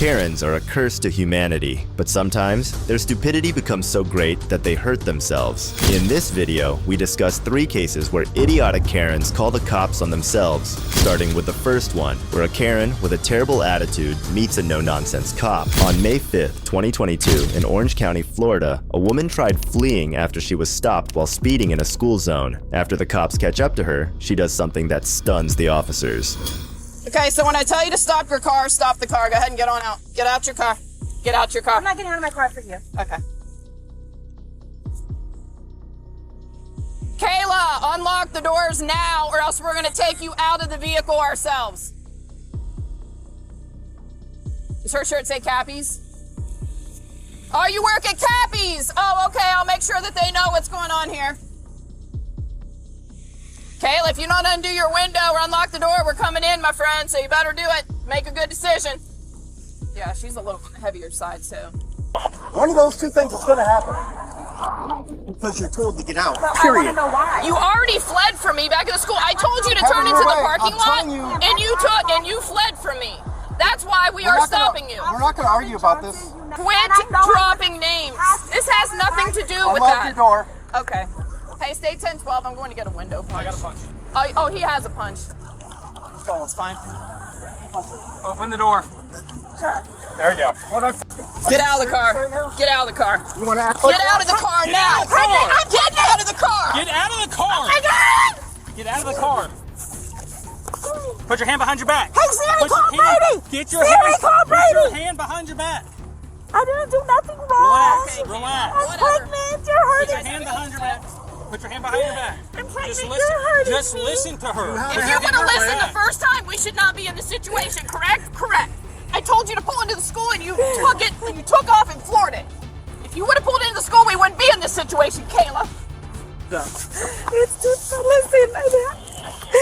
Karens are a curse to humanity, but sometimes their stupidity becomes so great that they hurt themselves. In this video, we discuss 3 cases where idiotic Karens call the cops on themselves, starting with the first one, where a Karen with a terrible attitude meets a no-nonsense cop. On May 5th, 2022, in Orange County, Florida, a woman tried fleeing after she was stopped while speeding in a school zone. After the cops catch up to her, she does something that stuns the officers. Okay, so when I tell you to stop your car, stop the car. Go ahead and get on out. Get out your car. Get out your car. I'm not getting out of my car for you. Okay. Kayla, unlock the doors now or else we're going to take you out of the vehicle ourselves. Does her shirt say Cappies? Oh, you work at Cappies. Oh, okay. I'll make sure that they know what's going on here. Kayla, if you don't undo your window or unlock the door, we're coming in, my friend, so you better do it. Make a good decision. Yeah, she's a little on the heavier side, so. One of those two things is going to happen. Because you're told to get out, But period. I want to know why. You already fled from me back in the school. I told you to turn into the parking lot, and you fled from me. That's why we are stopping you. We're not going to argue about this. Quit dropping names. This has nothing to do with Unlock that. your door. Okay. Hey, stay 10-12. I'm going to get a window punch. I got a punch. Oh, he has a punch. It's fine. Open the door. There you go. Get out of the car. Get out of the car. You want to act Get out of the car now. Get out of the car. Get out of the car! Oh my God! Get out of the car! Put your hand behind your back. Hey, Siri, Put your call hand- Brady! Get your Siri, hand. call Put your Brady! hand behind your back. I didn't do nothing wrong. Relax. Relax. I'm pregnant. You're Put hurting your hand behind your back. Put your hand behind your back. I'm pregnant. Just You're listen. hurting Just me. listen to her. If you would have listened the first time, we should not be in this situation, correct? Correct. I told you to pull into the school and you took it and you took off and floored it. If you would have pulled into the school, we wouldn't be in this situation, Kayla. It's just listen.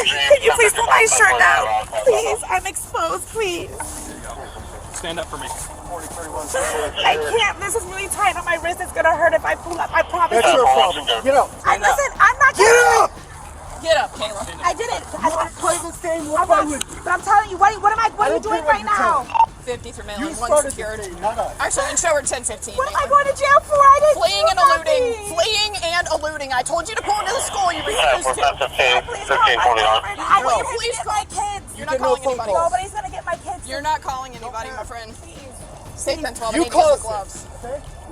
Can you please pull my shirt down? Please, I'm exposed. Please. Stand up for me. I can't. This is really tight on my wrist. It's gonna hurt if I pull up. I promise. That's your problem. Get up. Listen, I'm not Get gonna. up! Get up, Kayla. I didn't. Play this game. I'm not, but I'm telling you, what are you doing right now? 50 for You mailing, 1 started secured. the game, not us. Actually, and show her 10-15. What am I going to jail for? I didn't Fleeing do and eluding. nothing. Fleeing and eluding. I told you to pull into the school and you refused to. Please call my kids. I want you Please to get my kids. You're not calling anybody. Nobody's gonna get my kids. You're not calling anybody, my friend. Stay 10-12. You I need to get called some gloves.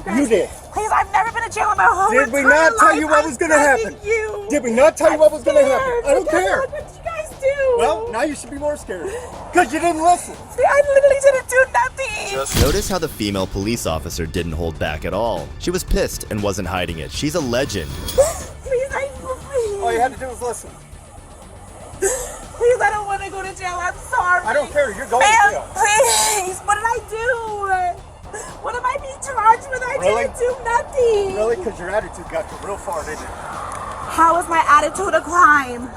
You did. Please, I've never been to jail in my whole Did we entire not tell life. you what was going to I'm happen? begging you. Did we not tell you what was going to happen? Scared. I don't care. Look what you guys do. Well, now you should be more scared. Because you didn't listen. See, I literally didn't do nothing. Notice how the female police officer didn't hold back at all. She was pissed and wasn't hiding it. She's a legend. Please, All you had to do was listen. Please, I don't want to go to jail. I'm sorry. I don't care. You're going to Ma'am, jail. please. What did I do? What am I being charged with? I Really? didn't do nothing. Really? Because your attitude got you real far, didn't it? How is my attitude a crime?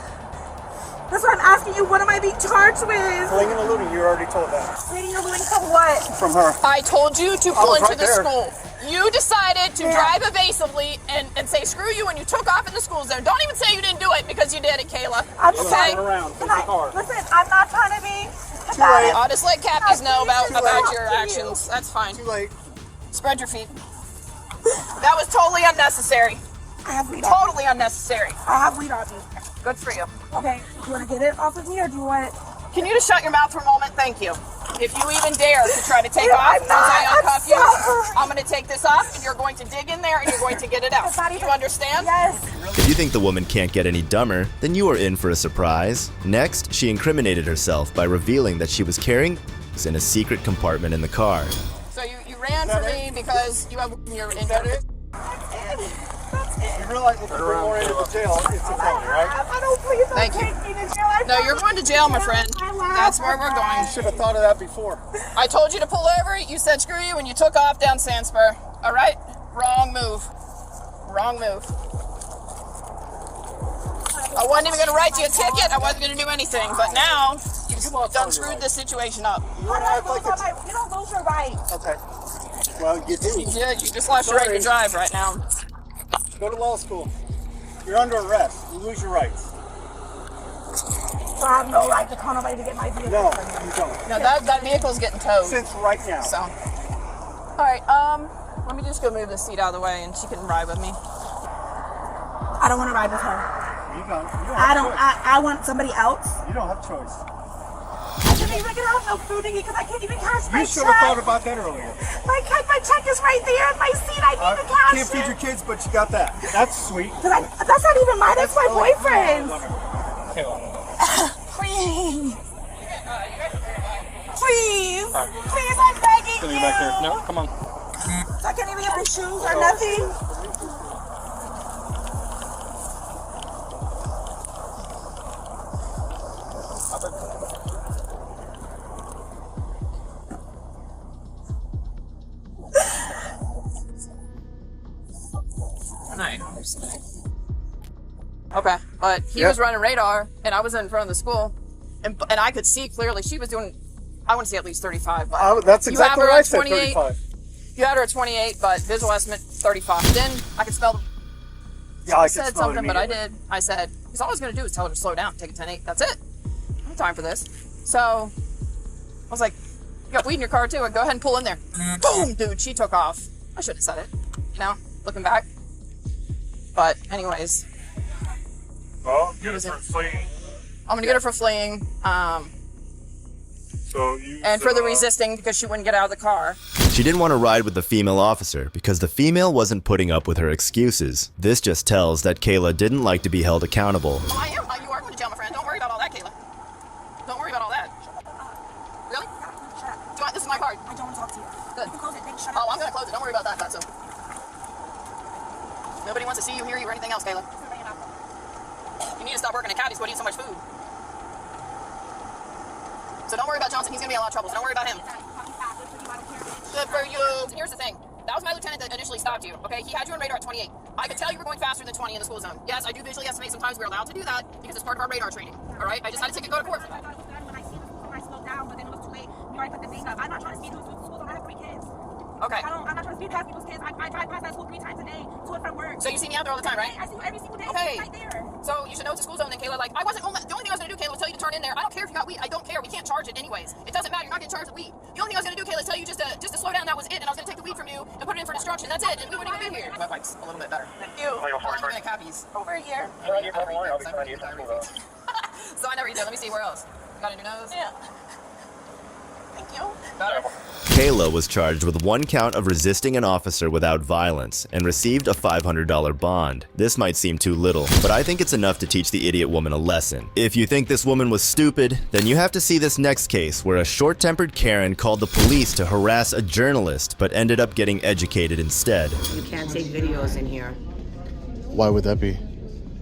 That's what I'm asking you. What am I being charged with? Fleeing and eluding, you already told that. Fleeing and eluding from what? From her. I told you to pull was into right the there. school. You decided to drive evasively and say screw you and you took off in the school zone. Don't even say you didn't do it because you did it, Kayla. I'm Okay? sorry. around. Can I, listen, I'm not trying to be. late. I'll just let Cappies know about your you. actions. That's fine. Too late. Spread your feet. That was totally unnecessary. I have weed on me. Totally unnecessary. I have weed on me. Good for you. Okay, do you want to get it off of me or do you want? Can you just shut your mouth for a moment? Thank you. If you even dare to try to take Yeah, off I'm once not. I I'm uncuff you, sorry. I'm going to take this off and you're going to dig in there and you're going to get it out. It's not Do even- you understand? Yes. If you think the woman can't get any dumber, then you are in for a surprise. Next, she incriminated herself by revealing that she was carrying in a secret compartment in the car. So you ran for me because you have your inventor. You realize if you bring more into the jail, it's a felony, right? I don't please don't Thank you. take me to jail. No, you're going to jail, my friend. That's where we're going. You should have thought of that before. I told you to pull over, you said screw you, and you took off down Sandspur. All right? Wrong move. Wrong move. I wasn't even going to write you a ticket. I wasn't going to do anything. But now, you've done screwed this situation up. You want to act like it's... You don't lose your rights. Okay. Well, you do. You did. You just lost your right to drive right now. Go to law school. You're under arrest. You lose your rights. So I have no right to call nobody to get my vehicle. No, you don't. No, that vehicle's getting towed. Since right now. So, all right. Let me just go move the seat out of the way, and she can ride with me. I don't want to ride with her. You don't. I want somebody else. You don't have choice. I didn't even get out of no food because I can't even cash my You should have thought check. about that earlier. My check is right there in my seat. I need to cash Can't feed it. your kids, but you got that. That's sweet. That's not even mine. That's my boyfriend's. Please. Please. Please, I'm begging you. Back there. No, come on. I can't even get my shoes or nothing. Okay, but he was running radar, and I was in front of the school, and I could see clearly she was doing, I want to say at least 35, but That's you exactly have her what I at said, 28. 35. You had her at 28, but visual estimate 35. Then I could smell. Yeah, I I can said smell it something, but I immediately. did. I said, because all I was going to do is tell her to slow down, take a 10-8. That's it. I don't have time for this. So I was like, you got weed in your car too, and go ahead and pull in there. Boom, dude, she took off. I shouldn't have said it, looking back. But anyways, Well, get it for fleeing. I'm going to get her for fleeing. So you And for the resisting because she wouldn't get out of the car. She didn't want to ride with the female officer because the female wasn't putting up with her excuses. This just tells that Kayla didn't like to be held accountable. Oh, I am. You are going to jail, my friend. Don't worry about all that, Kayla. Don't worry about all that. Really? This is my card. I don't want to talk to you. Good. You can close it, then shut Oh, up. I'm going to close it. Don't worry about that, Fatso. Nobody wants to see you, hear you, or anything else, Kayla. You need to stop working at Caddy's. Go eat so much food. So don't worry about Johnson. He's going to be in a lot of trouble. So don't worry about him. Good for you. Here's the thing. That was my lieutenant that initially stopped you, okay? He had you on radar at 28. I could tell you were going faster than 20 in the school zone. Yes, I do visually estimate. Sometimes we're allowed to do that because it's part of our radar training, all right? I just had a ticket go to court for that. When I see the school, I slowed down, but then it was too late. You already put the thing up. I'm not trying to speed through the school zone. I have 3 kids. Okay. I'm not trying to speed past people's kids. I drive past that school 3 times a day to and from work. So you see me out there all the time, right? I see you every single day. Okay. It's right there. So you should know it's a school zone then, Kayla. Like, the only thing I was going to do, Kayla, was tell you to turn in there. I don't care if you got weed. I don't care. We can't charge it anyways. It doesn't matter. You're not getting charged with weed. The only thing I was going to do, Kayla, is tell you just to slow down. That was it. And I was going to take the weed from you and put it in for destruction. That's it. And we wouldn't even be here. My bike's a little bit better. Thank you. I'm going to copies. Over here. So I never eat there. Let me see where else. Got it in your nose? Yeah. Thank you. Better? Kayla was charged with 1 count of resisting an officer without violence and received a $500 bond. This might seem too little, but I think it's enough to teach the idiot woman a lesson. If you think this woman was stupid, then you have to see this next case where a short-tempered Karen called the police to harass a journalist but ended up getting educated instead. You can't take videos in here Why would that be?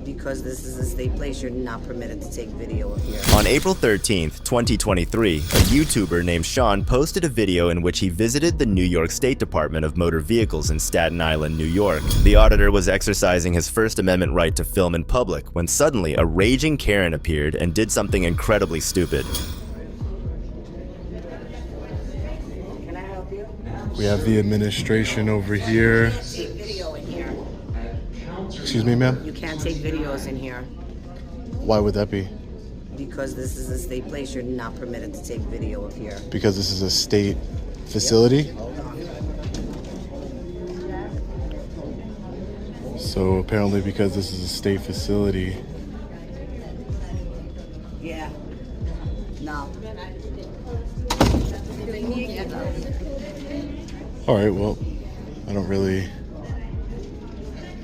because this is a state place. You're not permitted to take video of here. On April 13th, 2023, a YouTuber named Sean posted a video in which he visited the New York State Department of Motor Vehicles in Staten Island, New York. The auditor was exercising his First Amendment right to film in public when suddenly a raging Karen appeared and did something incredibly stupid. Can I help you? We have the administration over here. Take video in here. Excuse me, ma'am? You can't take videos in here Why would that be? because this is a state place. You're not permitted to take video of here. Because this is a state facility? Hold on. So apparently because this is a state facility, Yeah. No. all right, well, I don't really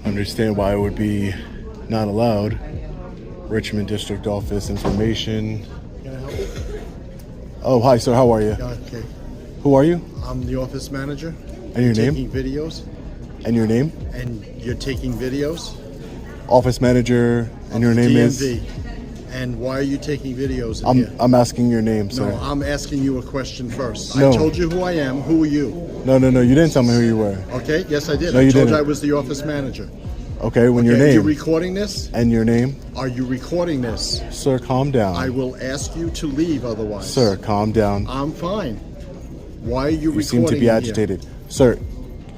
understand why it would be not allowed. Richmond District Office information. Can I help you? Oh, hi, sir, how are you? Okay. Who are you? I'm the office manager. And your name? Taking videos. And your name? And you're taking videos? Office manager, and your name is? DMV. And why are you taking videos in here? I'm asking your name, sir. No, I'm asking you a question first. No. I told you who I am. Who are you? No, you didn't tell me who you were. Okay, yes I did. No, I you told didn't. you I was the office manager. Okay, when Okay, your are you name recording this? and your name? Are you recording this? Sir, calm down. I will ask you to leave otherwise. Sir, calm down. I'm fine. Why are you You seem recording to be in here? agitated. Sir,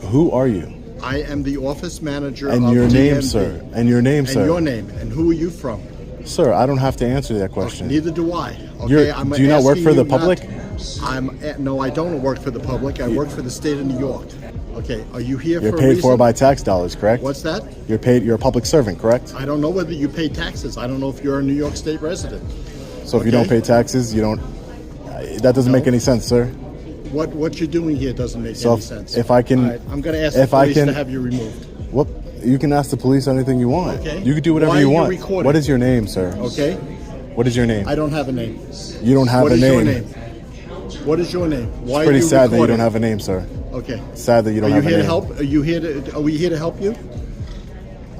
who are you? I am the office manager And of your DMV. name, sir. And your name, And sir. your name. And who are you from? Sir, I don't have to answer that question. Neither do I. You're- Okay, I'm do you not work asking for the you not- public? No, I don't work for the public. I work for the state of New York. Okay, are you here You're for a paid reason? for by tax dollars, correct? What's that? You're paid. You're a public servant, correct? I don't know whether you pay taxes. I don't know if you're a New York State resident. So if you don't Okay. pay taxes, you don't. That doesn't make any sense, sir. What you're doing here doesn't make So any sense. if I can- All right, I'm going to ask the if I police can- to have you removed. What? You can ask the police anything you want. Okay. You can do whatever Why you are you want. recording? What is your name, sir? Okay? What is your name? I don't have a name. You don't have What a is name. your name? What is your name? Why It's pretty are you sad that you recording? don't have a name, sir. Okay. Sad that you don't Are have you a here name. to help? Are you here to? Are we here to help you?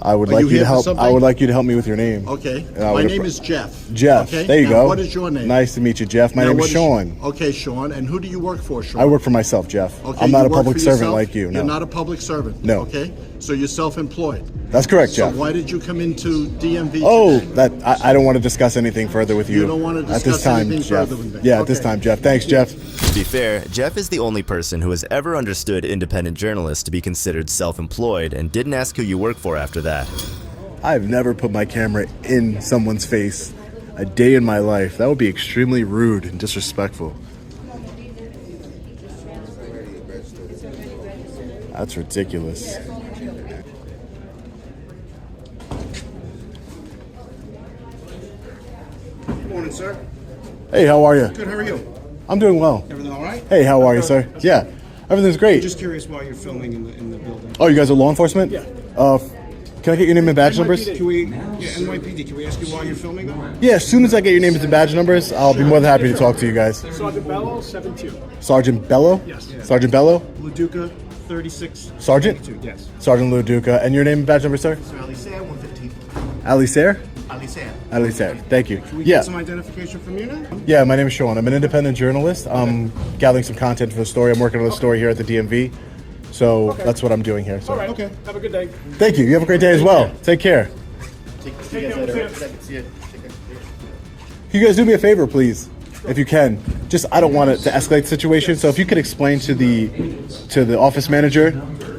I would Are like you you to here for help. I something? would like you to help me with your name. Okay. And I My would name appro- is Jeff. Jeff. Okay? There you Now, go. What is your name? Nice to meet you, Jeff. My Now, name what is Sean. Okay, Sean. And who do you work for, Sean? I work for myself, Jeff. Okay, I'm not you a work public for servant yourself? like you. No. You're not a public servant. No. Okay. So you're self-employed. That's correct, So Jeff. why did you come into DMV? Oh, today? I don't want to discuss anything further with you. You don't want to at this discuss time, anything Jeff. further with me? Yeah, at this Okay. time, Jeff. Thanks, Jeff. To be fair, Jeff is the only person who has ever understood independent journalists to be considered self-employed and didn't ask who you work for after that. I've never put my camera in someone's face a day in my life. That would be extremely rude and disrespectful. That's ridiculous. Good morning, sir. Hey, how are you? Good, how are you? I'm doing well. Everything all right? Hey, how are you, sir? Yeah, everything's great. Just curious why you're filming in the building. Oh, you guys are law enforcement? Yeah. Can I get your name and badge numbers? Can we, NYPD, can we ask you why you're filming them? Yeah, as soon as I get your names and badge numbers, I'll be more than happy to talk to you guys. Sergeant Bello, 7-2. Sergeant Bello? Yes. Sergeant Bello? Laduca, 36. Sergeant? 72, yes. Sergeant Luduca. And your name and badge number, sir? Alisair, 115. Alisair? Alisair. Alisair. Thank you. Can we Yeah. get some identification from you now? Yeah, my name is Sean. I'm an independent journalist. I'm gathering some content for the story. I'm working on a story here at the DMV. So that's what I'm doing here. So. All right. Okay. Have a good day. Thank you. You have a great day as well. Take care. Take care. Can you guys do me a favor, please? If you can. Just, I don't want it to escalate the situation. So if you could explain to the office manager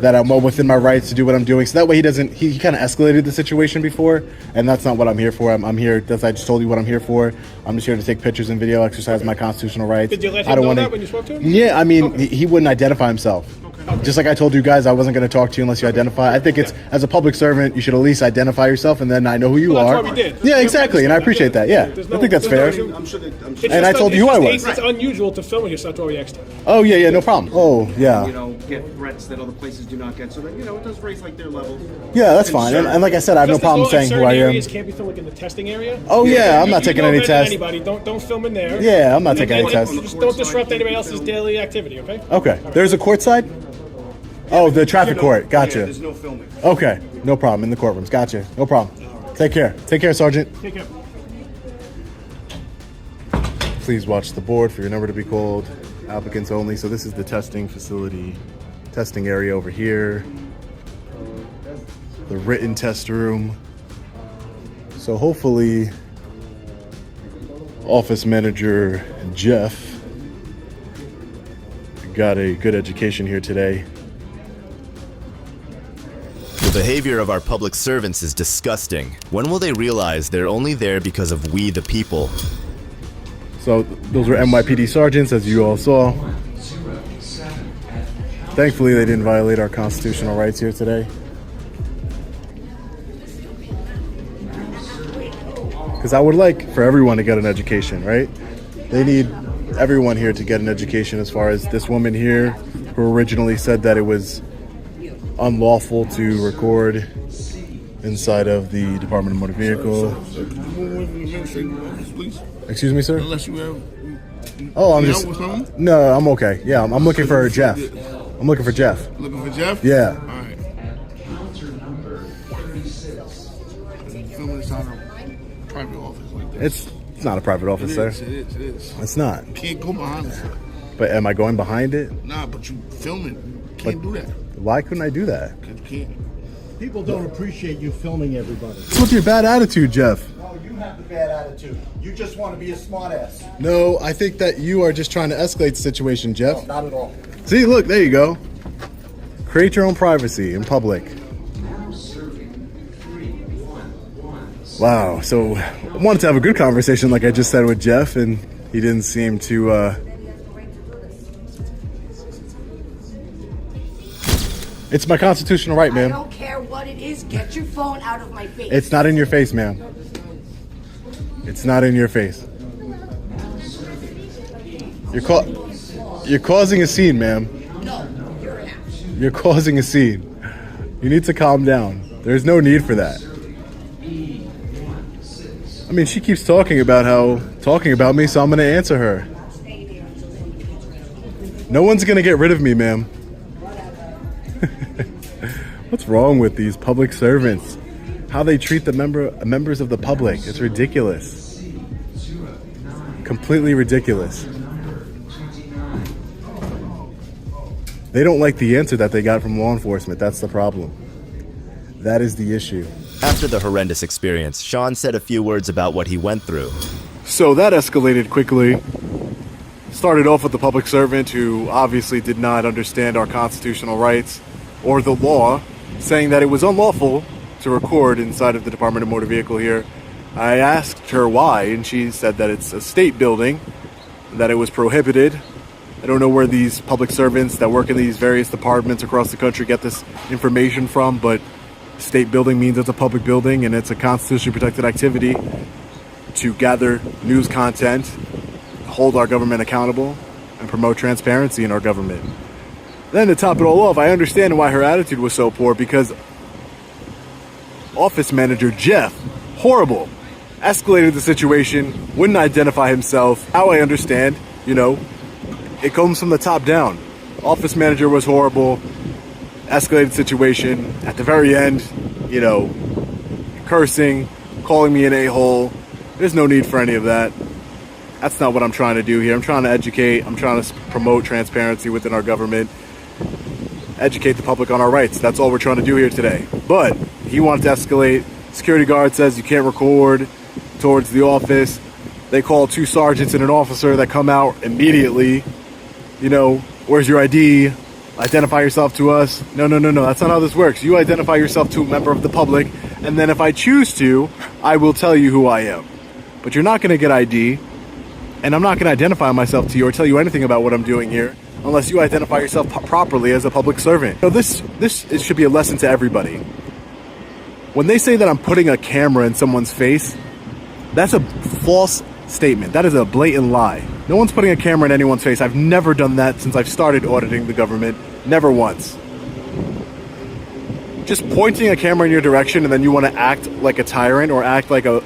that I'm well within my rights to do what I'm doing. So that way he kind of escalated the situation before. And that's not what I'm here for. I'm here, as I just told you what I'm here for. I'm just here to take pictures and video, exercise my constitutional rights. Did you let I him don't know wanna- that when you spoke to him? Yeah, I mean, he wouldn't identify himself. Just like I told you guys, I wasn't going to talk to you unless you identify. I think it's, as a public servant, you should at least identify yourself, and then I know who you Well, are. that's why we did. Yeah, exactly, and I appreciate that. Yeah, I think that's fair. I'm sure that. It's And I just told you who I was. It's unusual to film you, so that's why we asked. Oh yeah, no problem. Oh yeah, Get threats that other places do not get. So that, it does raise like their level. yeah, that's fine. And like I said, I have no problem saying who I am. Areas can't be filmed, like in the testing area. Oh yeah, I'm not You taking know any better than tests. Anybody, don't film in there. Yeah, I'm not taking And any tests. Just don't disrupt anybody else's daily activity. Okay. Okay, there's a court side. Oh, the traffic court. Yeah, Gotcha. there's no filming. Okay, no problem in the courtrooms. Gotcha. No problem. Take care. Take care, Sergeant. Take care. Please watch the board for your number to be called. Applicants only. So this is the testing facility, testing area over here. The written test room. So hopefully, office manager Jeff got a good education here today. The behavior of our public servants is disgusting. When will they realize they're only there because of we the people? So those were NYPD sergeants, as you all saw. Thankfully, they didn't violate our constitutional rights here today. Because I would like for everyone to get an education, right? They need everyone here to get an education, as far as this woman here who originally said that it was unlawful to record inside of the Department of Motor Vehicle. Excuse me, sir? Unless you have. Oh, I'm you just. out with someone? No, I'm okay. Yeah, I'm looking for Jeff. I'm looking for Jeff. Looking for Jeff? Yeah. All right. You filming this out of a private office like this? It's not a private office, sir. It is. It's not. You can't go behind this. But am I going behind it? Nah, but you filming. You can't do that. Why couldn't I do that? 'Cause you can't. People don't appreciate you filming everybody. What's with your bad attitude, Jeff? No, you have the bad attitude. You just want to be a smartass. No, I think that you are just trying to escalate the situation, Jeff. Not at all. See, look, there you go. Create your own privacy in public. Wow. So I wanted to have a good conversation, like I just said with Jeff, and he didn't seem to. It's my constitutional right, ma'am. I don't care what it is. Get your phone out of my face. It's not in your face, ma'am. It's not in your face. You're causing a scene, ma'am. No, you're an ass. You're causing a scene. You need to calm down. There's no need for that. I mean, she keeps talking about me, so I'm going to answer her. No one's going to get rid of me, ma'am. What's wrong with these public servants? How they treat the members of the public. It's ridiculous. Completely ridiculous. They don't like the answer that they got from law enforcement. That's the problem. That is the issue. After the horrendous experience, Sean said a few words about what he went through. So that escalated quickly. Started off with the public servant who obviously did not understand our constitutional rights or the law, saying that it was unlawful to record inside of the Department of Motor Vehicle here. I asked her why, and she said that it's a state building, that it was prohibited. I don't know where these public servants that work in these various departments across the country get this information from, but state building means it's a public building and it's a constitutionally protected activity to gather news content, hold our government accountable, and promote transparency in our government. Then to top it all off, I understand why her attitude was so poor, because office manager Jeff, horrible, escalated the situation, wouldn't identify himself. How I understand, it comes from the top down. Office manager was horrible, escalated situation. At the very end, cursing, calling me an a-hole. There's no need for any of that. That's not what I'm trying to do here. I'm trying to educate. I'm trying to promote transparency within our government. Educate the public on our rights. That's all we're trying to do here today. But he wanted to escalate. Security guard says you can't record towards the office. They call 2 sergeants and an officer that come out immediately. Where's your ID? Identify yourself to us. No. That's not how this works. You identify yourself to a member of the public, and then if I choose to, I will tell you who I am. But you're not going to get ID, and I'm not going to identify myself to you or tell you anything about what I'm doing here unless you identify yourself properly as a public servant. This should be a lesson to everybody. When they say that I'm putting a camera in someone's face, that's a false statement. That is a blatant lie. No one's putting a camera in anyone's face. I've never done that since I've started auditing the government. Never once. Just pointing a camera in your direction and then you want to act like a tyrant or act like a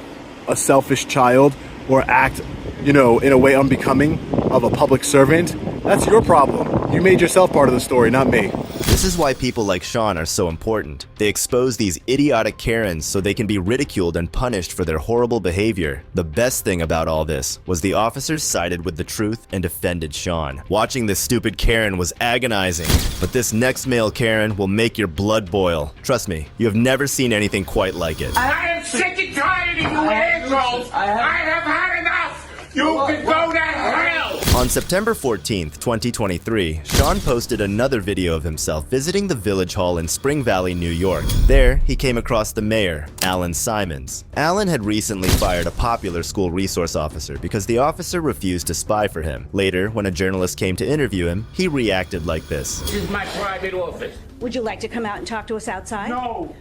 selfish child or act, in a way unbecoming of a public servant, that's your problem. You made yourself part of the story, not me. This is why people like Sean are so important. They expose these idiotic Karens so they can be ridiculed and punished for their horrible behavior. The best thing about all this was the officers sided with the truth and defended Sean. Watching this stupid Karen was agonizing, but this next male Karen will make your blood boil. Trust me, you have never seen anything quite like it. I am sick and tired of you assholes. I have had enough. You can go to hell! On September 14th, 2023, Sean posted another video of himself visiting the Village Hall in Spring Valley, New York. There, he came across the mayor, Alan Simons. Alan had recently fired a popular school resource officer because the officer refused to spy for him. Later, when a journalist came to interview him, he reacted like this. This is my private office. Would you like to come out and talk to us outside? No.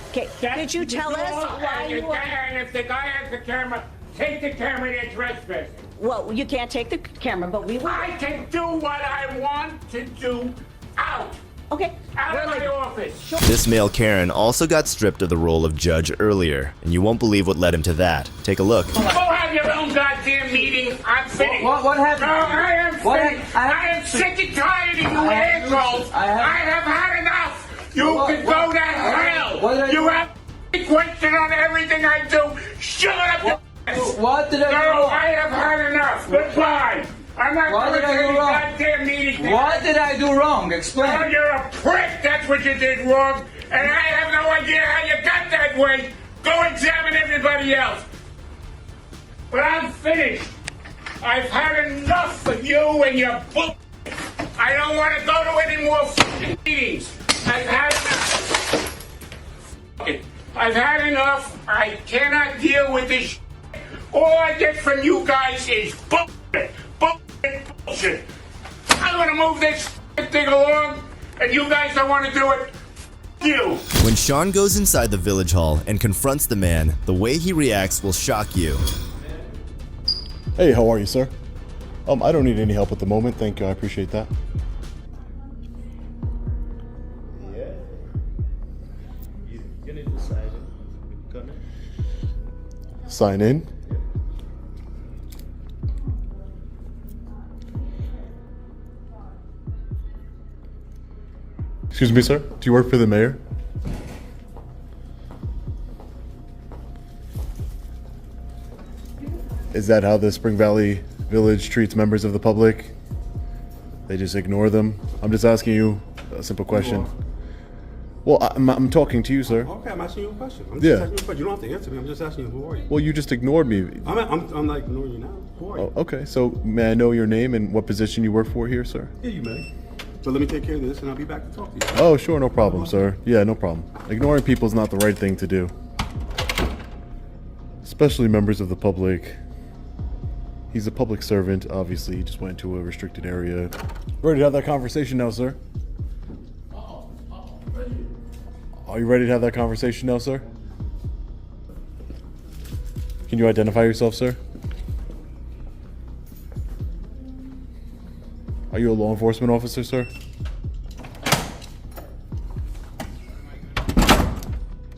Okay, did you tell us why you were... And if the guy has the camera, take the camera, they're trespassing. Well, you can't take the camera, but we will. I can do what I want to do out. Okay. Out of my office. Sure. This male Karen also got stripped of the role of judge earlier, and you won't believe what led him to that. Take a look. Go have your own goddamn meeting. I'm finished. What happened? No, I am finished. I am sick and tired of you assholes. I have had enough. You can go to hell. You have a question on everything I do. Shut up. What did I do wrong? No, I have had enough. Goodbye. I'm not going to any goddamn meeting. What did I do wrong? Explain. Oh, you're a prick. That's what you did wrong. And I have no idea how you got that way. Go examine everybody else. But I'm finished. I've had enough of you and your bull. I don't want to go to any more meetings. I've had enough. I've had enough. I cannot deal with this. All I get from you guys is bullshit. Bullshit. I'm gonna move this thing along, and you guys don't want to do it. You. When Sean goes inside the village hall and confronts the man, the way he reacts will shock you. Hey, how are you, sir? I don't need any help at the moment. Thank you. I appreciate that. Yeah. You need to sign in. Sign in. Excuse me, sir. Do you work for the mayor? Is that how the Spring Valley Village treats members of the public? They just ignore them? I'm just asking you a simple question. Well, I'm talking to you, sir. Okay, I'm asking you a question. I'm Yeah. just asking you a question. You don't have to answer me. I'm just asking you, who are you? Well, you just ignored me. I'm not ignoring you now. Who are you? Oh, okay, so may I know your name and what position you work for here, sir? Yeah, you may. So let me take care of this, and I'll be back to talk to you. Oh, sure, no problem, sir. Yeah, no problem. Ignoring people is not the right thing to do. Especially members of the public. He's a public servant, obviously. He just went to a restricted area. Ready to have that conversation now, sir? Are you ready to have that conversation now, sir? Can you identify yourself, sir? Are you a law enforcement officer, sir?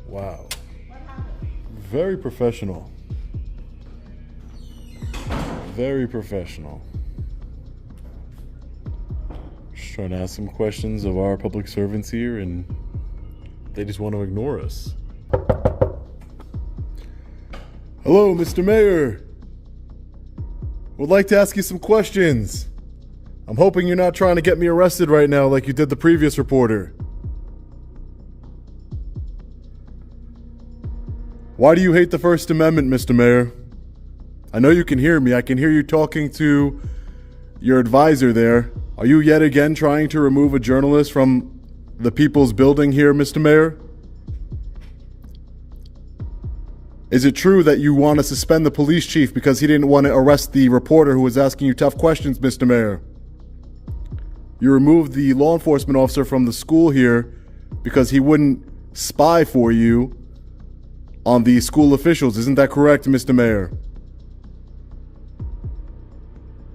Wow. Very professional. Very professional. Just trying to ask some questions of our public servants here, and they just want to ignore us. Hello, Mr. Mayor. Would like to ask you some questions. I'm hoping you're not trying to get me arrested right now like you did the previous reporter. Why do you hate the First Amendment, Mr. Mayor? I know you can hear me. I can hear you talking to your advisor there. Are you yet again trying to remove a journalist from the People's Building here, Mr. Mayor? Is it true that you want to suspend the police chief because he didn't want to arrest the reporter who was asking you tough questions, Mr. Mayor? You removed the law enforcement officer from the school here because he wouldn't spy for you on the school officials. Isn't that correct, Mr. Mayor?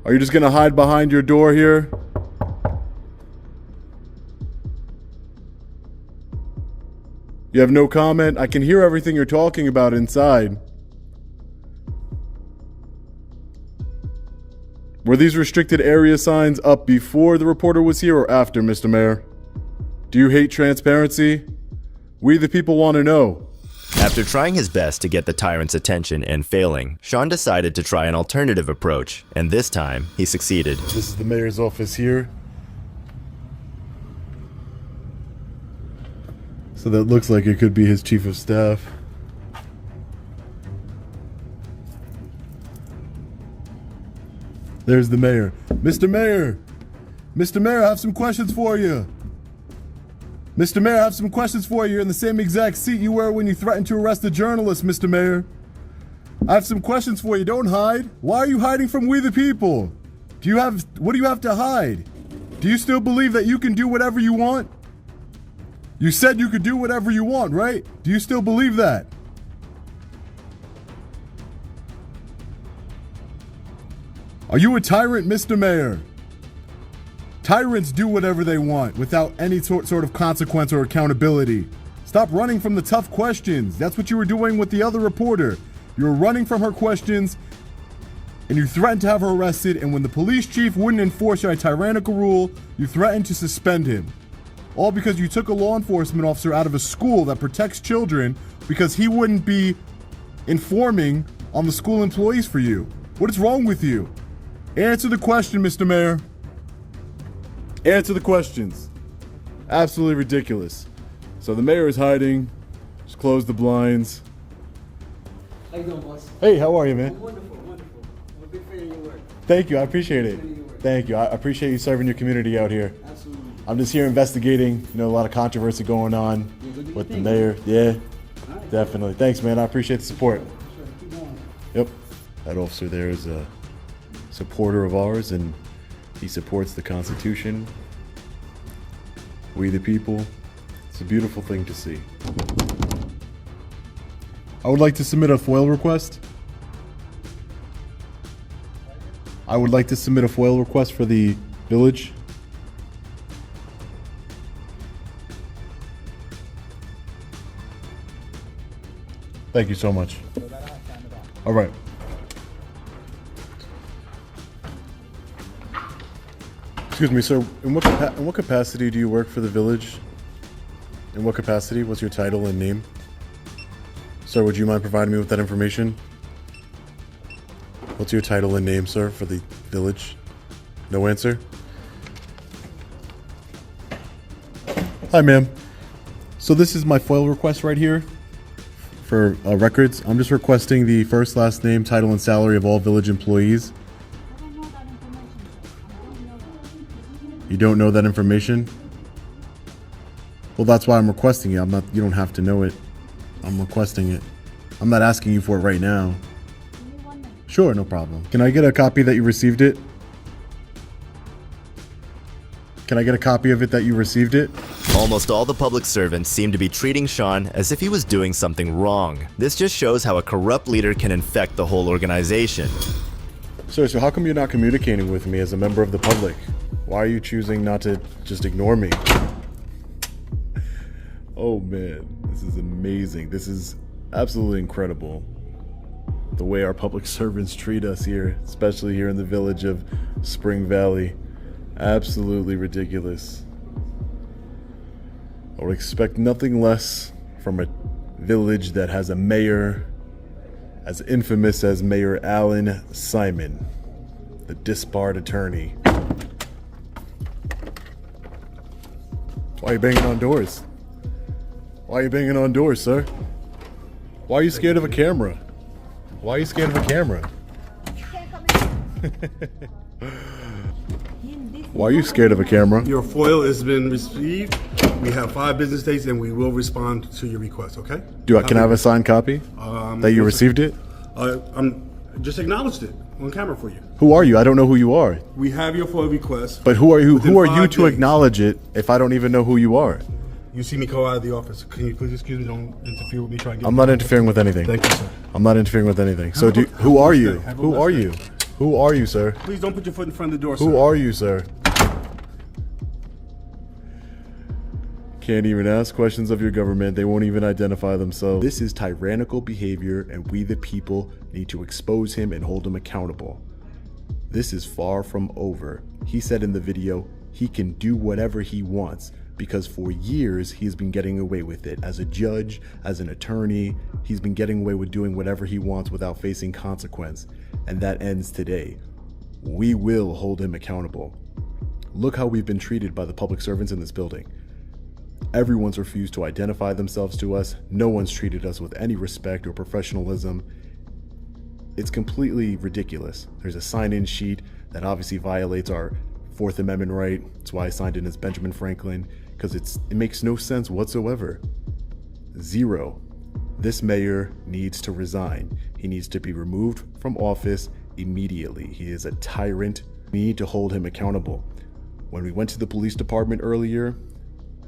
Are you just going to hide behind your door here? You have no comment? I can hear everything you're talking about inside. Were these restricted area signs up before the reporter was here or after, Mr. Mayor? Do you hate transparency? We the people want to know. After trying his best to get the tyrant's attention and failing, Sean decided to try an alternative approach, and this time, he succeeded. This is the mayor's office here. So that looks like it could be his chief of staff. There's the mayor. Mr. Mayor! Mr. Mayor, I have some questions for you. Mr. Mayor, I have some questions for you. You're in the same exact seat you were when you threatened to arrest a journalist, Mr. Mayor. I have some questions for you. Don't hide. Why are you hiding from we the people? What do you have to hide? Do you still believe that you can do whatever you want? You said you could do whatever you want, right? Do you still believe that? Are you a tyrant, Mr. Mayor? Tyrants do whatever they want without any sort of consequence or accountability. Stop running from the tough questions. That's what you were doing with the other reporter. You were running from her questions and you threatened to have her arrested, and when the police chief wouldn't enforce your tyrannical rule, you threatened to suspend him. All because you took a law enforcement officer out of a school that protects children because he wouldn't be informing on the school employees for you. What is wrong with you? Answer the question, Mr. Mayor. Answer the questions. Absolutely ridiculous. So the mayor is hiding. Just close the blinds. How you doing, boss? Hey, how are you, man? Wonderful, wonderful. I'm a big fan of your work. Thank you. I appreciate it. Thank you. I appreciate you serving your community out here. Absolutely. I'm just here investigating. A lot of controversy going on with the mayor. Yeah. All right. Definitely. Thanks, man. I appreciate the support. Yep. That officer there is a supporter of ours, and he supports the Constitution. We the people. It's a beautiful thing to see. I would like to submit a FOIL request. I would like to submit a FOIL request for the village. Thank you so much. All right. Excuse me, sir. In what capacity do you work for the village? In what capacity? What's your title and name? Sir, would you mind providing me with that information? What's your title and name, sir, for the village? No answer? Hi, ma'am. So this is my FOIL request right here for records. I'm just requesting the first, last name, title, and salary of all village employees. You don't know that information? Well, that's why I'm requesting it. You don't have to know it. I'm requesting it. I'm not asking you for it right now. Sure, no problem. Can I get a copy that you received it? Can I get a copy of it that you received it? Almost all the public servants seem to be treating Sean as if he was doing something wrong. This just shows how a corrupt leader can infect the whole organization. Sir, so how come you're not communicating with me as a member of the public? Why are you choosing not to just ignore me? Oh man, this is amazing. This is absolutely incredible. The way our public servants treat us here, especially here in the village of Spring Valley. Absolutely ridiculous. I would expect nothing less from a village that has a mayor as infamous as Mayor Alan Simon, the disbarred attorney. Why are you banging on doors? Why are you banging on doors, sir? Why are you scared of a camera? Why are you scared of a camera? Why are you scared of a camera? Your FOIL has been received. We have 5 business days, and we will respond to your request. Okay? Can I have a signed copy that you received it? I'm just acknowledged it on camera for you. Who are you? I don't know who you are. We have your FOIL request. But who are you? within Who are 5 you to days. acknowledge it if I don't even know who you are? You see me go out of the office. Can you please excuse me? Don't interfere with me. Try and get I'm not interfering with anything. Thank you, sir. I'm not interfering with anything. So, who are you? Who are you? Who are you, sir? Please don't put your foot in front of the door, sir. Who are you, sir? Can't even ask questions of your government. They won't even identify themselves. This is tyrannical behavior, and we the people need to expose him and hold him accountable. This is far from over. He said in the video, he can do whatever he wants because for years he's been getting away with it. As a judge, as an attorney, he's been getting away with doing whatever he wants without facing consequence. And that ends today. We will hold him accountable. Look how we've been treated by the public servants in this building. Everyone's refused to identify themselves to us. No one's treated us with any respect or professionalism. It's completely ridiculous. There's a sign-in sheet that obviously violates our Fourth Amendment right. That's why I signed in as Benjamin Franklin, because it makes no sense whatsoever. 0. This mayor needs to resign. He needs to be removed from office immediately. He is a tyrant. We need to hold him accountable. When we went to the police department earlier,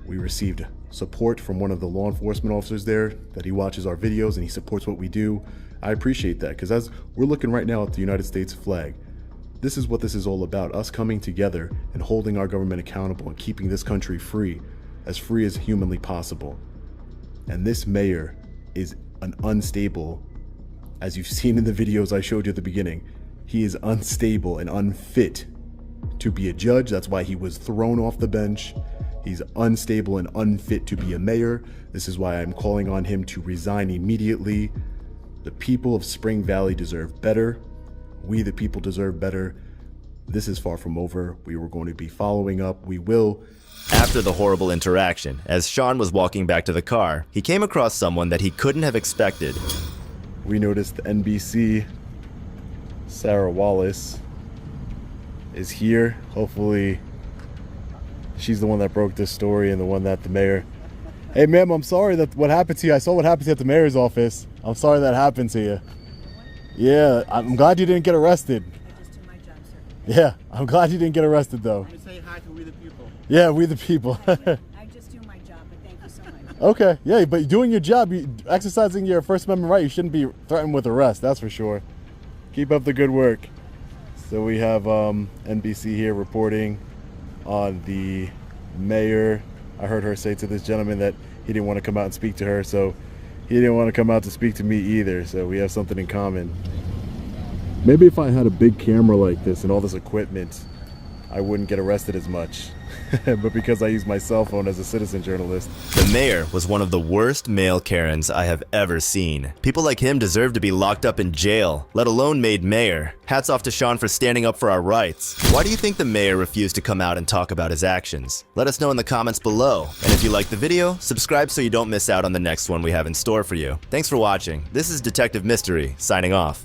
we received support from one of the law enforcement officers there that he watches our videos and he supports what we do. I appreciate that, because as we're looking right now at the United States flag, this is what this is all about, us coming together and holding our government accountable and keeping this country free as humanly possible. And this mayor is an unstable, as you've seen in the videos I showed you at the beginning, he is unstable and unfit to be a judge. That's why he was thrown off the bench. He's unstable and unfit to be a mayor. This is why I'm calling on him to resign immediately. The people of Spring Valley deserve better. We the people deserve better. This is far from over. We were going to be following up. We will. After the horrible interaction, as Sean was walking back to the car, he came across someone that he couldn't have expected. We noticed the NBC, Sarah Wallace, is here. Hopefully she's the one that broke this story and the one that the mayor Hey, ma'am, I'm sorry that what happened to you. I saw what happened to you at the mayor's office. I'm sorry that happened to you. Yeah, I'm glad you didn't get arrested. I just do my job, sir. Yeah, I'm glad you didn't get arrested, though. Let me say hi to We the People. Yeah, we the people. I just do my job, but thank you so much. Okay, yeah, but doing your job, exercising your First Amendment right, you shouldn't be threatened with arrest, that's for sure. Keep up the good work. So we have NBC here reporting on the mayor. I heard her say to this gentleman that he didn't want to come out and speak to her, so he didn't want to come out to speak to me either, so we have something in common. Maybe if I had a big camera like this and all this equipment, I wouldn't get arrested as much. But because I use my cell phone as a citizen journalist. The mayor was one of the worst male Karens I have ever seen. People like him deserve to be locked up in jail, let alone made mayor. Hats off to Sean for standing up for our rights. Why do you think the mayor refused to come out and talk about his actions? Let us know in the comments below. And if you liked the video, subscribe so you don't miss out on the next one we have in store for you. Thanks for watching. This is Detective Mystery, signing off.